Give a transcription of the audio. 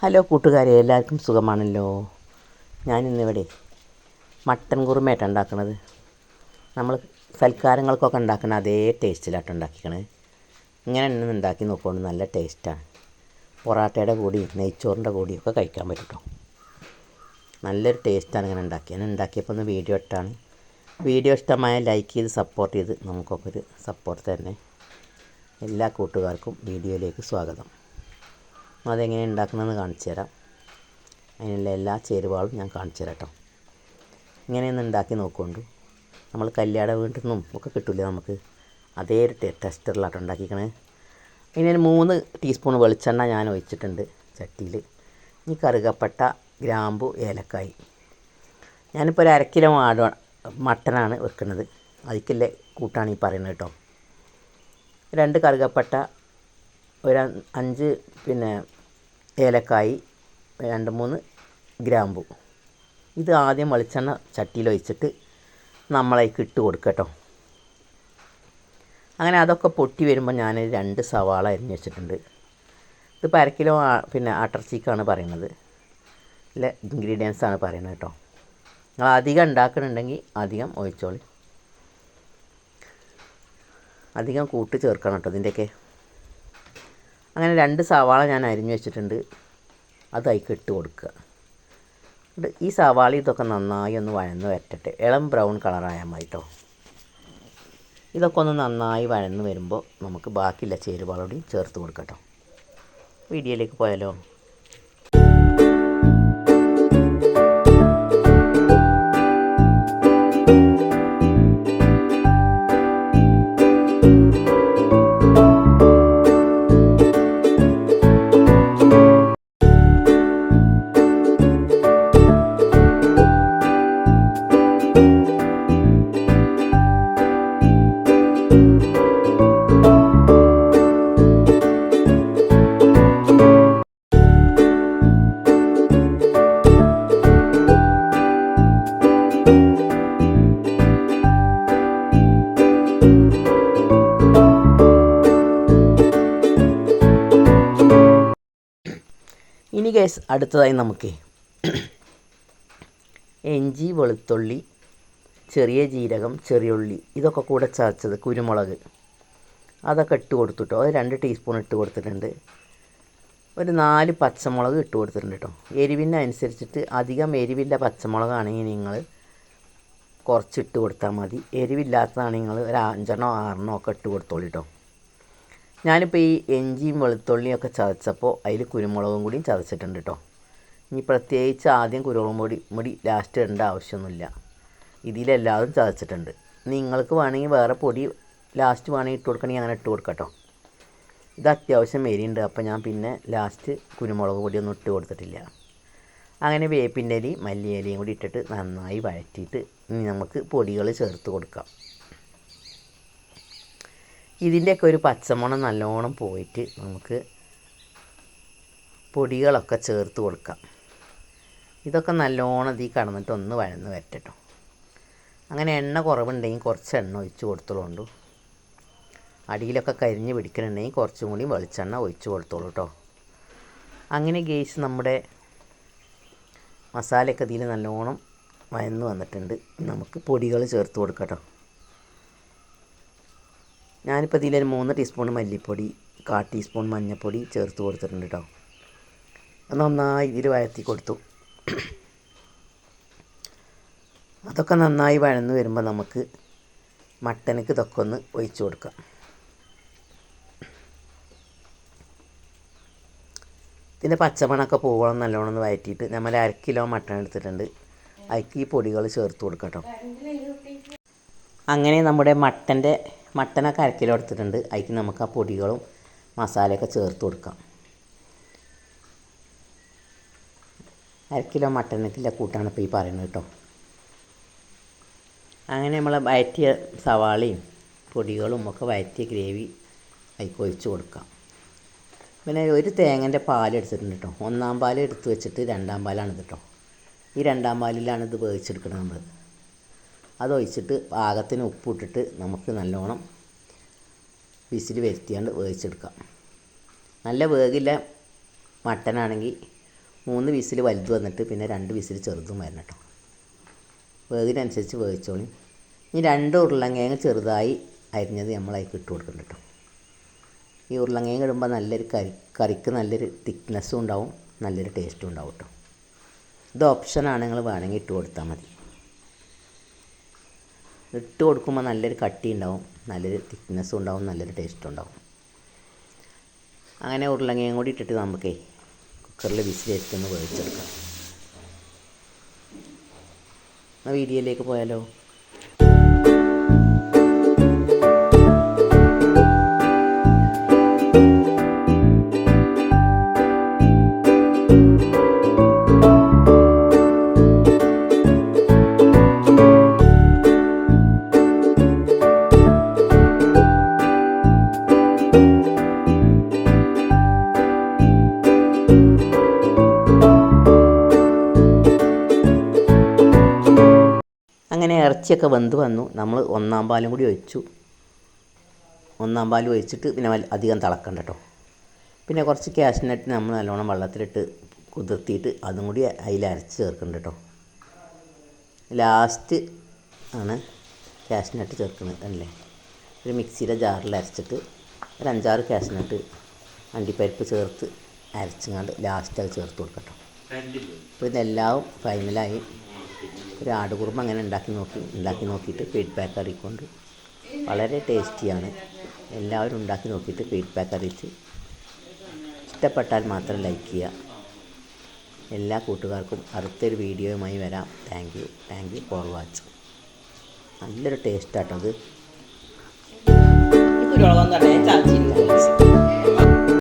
Hello കൂട്ടുകാരെ, എല്ലാവർക്കും സുഖമാണല്ലോ. ഞാനിന്നിവിടെ മട്ടൻ കുറുമയായിട്ട് ഉണ്ടാക്കുന്നത്. നമ്മൾ സൽക്കാരങ്ങൾക്കൊക്കെ ഉണ്ടാക്കുന്ന അതേ ടേസ്റ്റിലായിട്ട് ഉണ്ടാക്കിക്കണത്. ഇങ്ങനെ തന്നെ ഉണ്ടാക്കി നോക്കുകൊണ്ട് നല്ല ടേസ്റ്റാണ്. പൊറാട്ടയുടെ കൂടി നെയ്ച്ചോറിൻ്റെ കൂടിയൊക്കെ കഴിക്കാൻ പറ്റും കേട്ടോ. നല്ലൊരു ടേസ്റ്റാണ് ഇങ്ങനെ ഉണ്ടാക്കിയത്. ഉണ്ടാക്കിയപ്പോൾ ഒന്ന് വീഡിയോ ഇട്ടാണ്. വീഡിയോ ഇഷ്ടമായ ലൈക്ക് ചെയ്ത് സപ്പോർട്ട് ചെയ്ത് നമുക്കൊക്കെ ഒരു സപ്പോർട്ട് തന്നെ. എല്ലാ കൂട്ടുകാർക്കും വീഡിയോയിലേക്ക് സ്വാഗതം. അതെങ്ങനെ ഉണ്ടാക്കണമെന്ന് കാണിച്ചു തരാം. അതിനുള്ള എല്ലാ ചേരുവകളും ഞാൻ കാണിച്ചു തരാം കേട്ടോ. ഇങ്ങനെയൊന്ന് ഉണ്ടാക്കി നോക്കുകൊണ്ടു. നമ്മൾ കല്യാണ വീട്ടിൽ നിന്നും ഒക്കെ കിട്ടില്ല നമുക്ക് അതേ ഒരു ടെക്സ്ചറിലാട്ടോ ഉണ്ടാക്കിക്കണേ. ഇതിന് 3 ടീസ്പൂൺ വെളിച്ചെണ്ണ ഞാൻ ഒഴിച്ചിട്ടുണ്ട് ചട്ടിയിൽ. ഇനി കറുകപ്പട്ട, ഗ്രാമ്പു, ഏലക്കായി. ഞാനിപ്പോൾ ഒരു 1/2 കിലോ മട്ടനാണ് വെക്കുന്നത്. അതിലേക്കുള്ള കൂട്ടാണ് ഈ പറയുന്നത് കേട്ടോ. 2 കറുകപ്പട്ട, ഒരു 5 ഏലക്കായി, 2-3 ഗ്രാമ്പു. ഇത് ആദ്യം വെളിച്ചെണ്ണ ചട്ടിയിൽ ഒഴിച്ചിട്ട് നമ്മളതിലേക്ക് ഇട്ട് കൊടുക്കുക കേട്ടോ. അങ്ങനെ അതൊക്കെ പൊട്ടി വരുമ്പോൾ ഞാൻ 2 സവാള അരിഞ്ഞ് വെച്ചിട്ടുണ്ട്. ഇതിപ്പോൾ 1/2 കിലോ ആട്ടിറച്ചിക്കാണ് പറയുന്നത്. ഇല്ല ഇൻഗ്രീഡിയൻസാണ് പറയുന്നത് കേട്ടോ. നിങ്ങൾ അധികം ഉണ്ടാക്കുന്നുണ്ടെങ്കിൽ അധികം ഒഴിച്ചോളി. അധികം കൂട്ട് ചേർക്കണം കേട്ടോ ഇതിൻ്റെയൊക്കെ. അങ്ങനെ 2 സവാള ഞാൻ അരിഞ്ഞ് വെച്ചിട്ടുണ്ട്. അത് അതിലേക്ക് ഇട്ട് കൊടുക്കുക. ഈ സവാള ഇതൊക്കെ നന്നായി ഒന്ന് വഴന്ന് വരട്ടെ. ഇളം ബ്രൗൺ കളറായാൽ മതി കേട്ടോ. ഇതൊക്കെ ഒന്ന് നന്നായി വഴന്ന് വരുമ്പോൾ നമുക്ക് ബാക്കിയുള്ള ചേരുവകളോട് ചേർത്ത് കൊടുക്കാം കേട്ടോ. വീഡിയോയിലേക്ക് പോയാലോ. ഇനി ഗൈസ് അടുത്തതായി നമുക്ക് ഇഞ്ചി, വെളുത്തുള്ളി, ചെറിയ ജീരകം, ചെറിയുള്ളി ഇതൊക്കെ കൂടെ ചതച്ചത്, കുരുമുളക് അതൊക്കെ ഇട്ട് കൊടുത്തിട്ടോ. അത് 2 ടീസ്പൂൺ ഇട്ട് കൊടുത്തിട്ടുണ്ട്. ഒരു 4 പച്ചമുളക് ഇട്ട് കൊടുത്തിട്ടുണ്ട് കേട്ടോ. എരിവിനനുസരിച്ചിട്ട് അധികം എരിവില്ല പച്ചമുളകാണെങ്കിൽ നിങ്ങൾ കുറച്ചിട്ട് കൊടുത്താൽ മതി. എരിവില്ലാത്തതാണെങ്കിൽ നിങ്ങൾ ഒരു 5-6 ഒക്കെ ഇട്ട് കൊടുത്തോളൂ കേട്ടോ. ഞാനിപ്പോൾ ഈ ഇഞ്ചിയും വെളുത്തുള്ളിയും ഒക്കെ ചതച്ചപ്പോൾ അതിൽ കുരുമുളകും കൂടിയും ചതച്ചിട്ടുണ്ട് കേട്ടോ. ഇനി പ്രത്യേകിച്ച് ആദ്യം കുരുമുളക് പൊടി ലാസ്റ്റ് ഇടേണ്ട ആവശ്യമൊന്നുമില്ല. ഇതിലെല്ലാതും ചതച്ചിട്ടുണ്ട്. നിങ്ങൾക്ക് വേണമെങ്കിൽ വേറെ പൊടി ലാസ്റ്റ് വേണമെങ്കിൽ ഇട്ട് കൊടുക്കണമെങ്കിൽ അങ്ങനെ ഇട്ട് കൊടുക്കാം കേട്ടോ. ഇത് അത്യാവശ്യം എരിയുണ്ട്, അപ്പോൾ ഞാൻ പിന്നെ ലാസ്റ്റ് കുരുമുളക് പൊടിയൊന്നും ഇട്ട് കൊടുത്തിട്ടില്ല. അങ്ങനെ വേപ്പിൻ്റെ ഇലയും മല്ലിയിലയും കൂടി ഇട്ടിട്ട് നന്നായി വഴറ്റിയിട്ട് ഇനി നമുക്ക് പൊടികൾ ചേർത്ത് കൊടുക്കാം. ഇതിൻ്റെയൊക്കെ ഒരു പച്ചമണം നല്ലോണം പോയിട്ട് നമുക്ക് പൊടികളൊക്കെ ചേർത്ത് കൊടുക്കാം. ഇതൊക്കെ നല്ലോണം ഇതിൽ കടന്നിട്ട് ഒന്ന് വഴന്ന് വരട്ടോ. അങ്ങനെ എണ്ണ കുറവുണ്ടെങ്കിൽ കുറച്ച് എണ്ണ ഒഴിച്ച് കൊടുത്തോളൂ. അടിയിലൊക്കെ കരിഞ്ഞ് പിടിക്കുന്നുണ്ടെങ്കിൽ കുറച്ചും കൂടി വെളിച്ചെണ്ണ ഒഴിച്ച് കൊടുത്തോളൂ കേട്ടോ. അങ്ങനെ ഗേസ് നമ്മുടെ മസാലയൊക്കെ ഇതിൽ നല്ലോണം വഴന്ന് വന്നിട്ടുണ്ട്. നമുക്ക് പൊടികൾ ചേർത്ത് കൊടുക്കാം കേട്ടോ. ഞാനിപ്പോൾ ഇതിലൊരു 3 ടീസ്പൂൺ മല്ലിപ്പൊടി, 1/4 ടീസ്പൂൺ മഞ്ഞൾപ്പൊടി ചേർത്ത് കൊടുത്തിട്ടുണ്ട് കേട്ടോ. നന്നായി ഇതിൽ വഴറ്റി കൊടുത്തു. അതൊക്കെ നന്നായി വഴന്ന് വരുമ്പോൾ നമുക്ക് മട്ടനക്ക് ഇതൊക്കെ ഒന്ന് ഒഴിച്ച് കൊടുക്കാം. ഇതിൻ്റെ പച്ചമണമൊക്കെ പോകണം നല്ലോണം ഒന്ന് വഴറ്റിയിട്ട് നമ്മൾ 1/2 കിലോ മട്ടൻ എടുത്തിട്ടുണ്ട്. അതിലേക്ക് ഈ പൊടികൾ ചേർത്ത് കൊടുക്കാം കേട്ടോ. അങ്ങനെ നമ്മുടെ മട്ടനൊക്കെ 1/2 കിലോ എടുത്തിട്ടുണ്ട്. അതിലേക്ക് നമുക്ക് ആ പൊടികളും മസാലയൊക്കെ ചേർത്ത് കൊടുക്കാം. 1/2 കിലോ മട്ടനൊക്കെ കൂട്ടാണ് ഇപ്പോൾ ഈ പറയുന്നത് കേട്ടോ. അങ്ങനെ നമ്മൾ വഴറ്റിയ സവാളയും പൊടികളും ഒക്കെ വഴറ്റിയ ഗ്രേവി അതിലേക്ക് ഒഴിച്ച് കൊടുക്കാം. പിന്നെ ഒരു തേങ്ങൻ്റെ പാലെടുത്തിട്ടുണ്ട് കേട്ടോ. 1-ാം പാൽ എടുത്ത് വെച്ചിട്ട് 2-ാം പാലാണ് ഇത് കേട്ടോ. ഈ 2-ാം പാലിലാണ് ഇത് വേവിച്ചെടുക്കുന്നത് നമ്മൾ. അതൊഴിച്ചിട്ട് പാകത്തിന് ഉപ്പിട്ടിട്ട് നമുക്ക് നല്ലോണം വിസിൽ വരുത്തിയാണ്ട് വേവിച്ചെടുക്കാം. നല്ല വേഗില്ല മട്ടനാണെങ്കിൽ 3 വിസിൽ വലുത് വന്നിട്ട് പിന്നെ 2 വിസിൽ ചെറുതും വരണം കേട്ടോ. വേവിനനുസരിച്ച് വേവിച്ചോളി. ഇനി 2 ഉരുളങ്കിഴങ്ങ് ചെറുതായി അരിഞ്ഞത് നമ്മളതിലേക്ക് ഇട്ട് കൊടുക്കുന്നുണ്ട് കേട്ടോ. ഈ ഉരുളങ്കിഴങ്ങ് ഇടുമ്പോൾ നല്ലൊരു കറിക്ക് നല്ലൊരു തിക്നെസ്സും ഉണ്ടാവും, നല്ലൊരു ടേസ്റ്റും ഉണ്ടാവും കേട്ടോ. ഇത് ഓപ്ഷനാണ്, നിങ്ങൾ വേണമെങ്കിൽ ഇട്ട് കൊടുത്താൽ മതി. ഇട്ട് കൊടുക്കുമ്പോൾ നല്ലൊരു കട്ടി ഉണ്ടാവും, നല്ലൊരു തിക്നെസ്സും ഉണ്ടാവും, നല്ലൊരു ടേസ്റ്റും ഉണ്ടാവും. അങ്ങനെ ഉരുളങ്കിഴങ്ങ് കൂടി ഇട്ടിട്ട് നമുക്ക് കുക്കറിൽ വിസിലേറ്റൊന്ന് വേവിച്ചെടുക്കാം. ആ വീഡിയോയിലേക്ക് പോയാലോ. അങ്ങനെ ഇറച്ചിയൊക്കെ വെന്ത് വന്നു. നമ്മൾ 1-ാം പാലും കൂടി ഒഴിച്ചു. 1-ാം പാൽ ഒഴിച്ചിട്ട് പിന്നെ അധികം തിളക്കണ്ട കേട്ടോ. പിന്നെ കുറച്ച് കാഷ്നട്ട് നമ്മൾ നല്ലോണം വെള്ളത്തിലിട്ട് കുതിർത്തിയിട്ട് അതും കൂടി അതിൽ അരച്ച് ചേർക്കുന്നുണ്ട് കേട്ടോ. ലാസ്റ്റ് ആണ് കാഷ്നട്ട് ചേർക്കുന്നത് അല്ലേ. ഒരു മിക്സിയുടെ ജാറിൽ അരച്ചിട്ട് ഒരു 5-6 കാഷ്നട്ട് അണ്ടിപ്പരിപ്പ് ചേർത്ത് അരച്ചങ്ങാണ്ട് ലാസ്റ്റ് അത് ചേർത്ത് കൊടുക്കട്ടോ. അപ്പോൾ ഇതെല്ലാം ഫൈനലായി. ഒരു ആടുകുറുമ അങ്ങനെ ഉണ്ടാക്കി നോക്കിയിട്ട് ഫീഡ്ബാക്ക് അറിയിക്കൊണ്ട്. വളരെ ടേസ്റ്റിയാണ്. എല്ലാവരും ഉണ്ടാക്കി നോക്കിയിട്ട് ഫീഡ്ബാക്ക് അറിയിച്ച് ഇഷ്ടപ്പെട്ടാൽ മാത്രം ലൈക്ക് ചെയ്യുക. എല്ലാ കൂട്ടുകാർക്കും അടുത്തൊരു വീഡിയോയുമായി വരാം. Thank you for watching. നല്ലൊരു ടേസ്റ്റാട്ടോ അത്.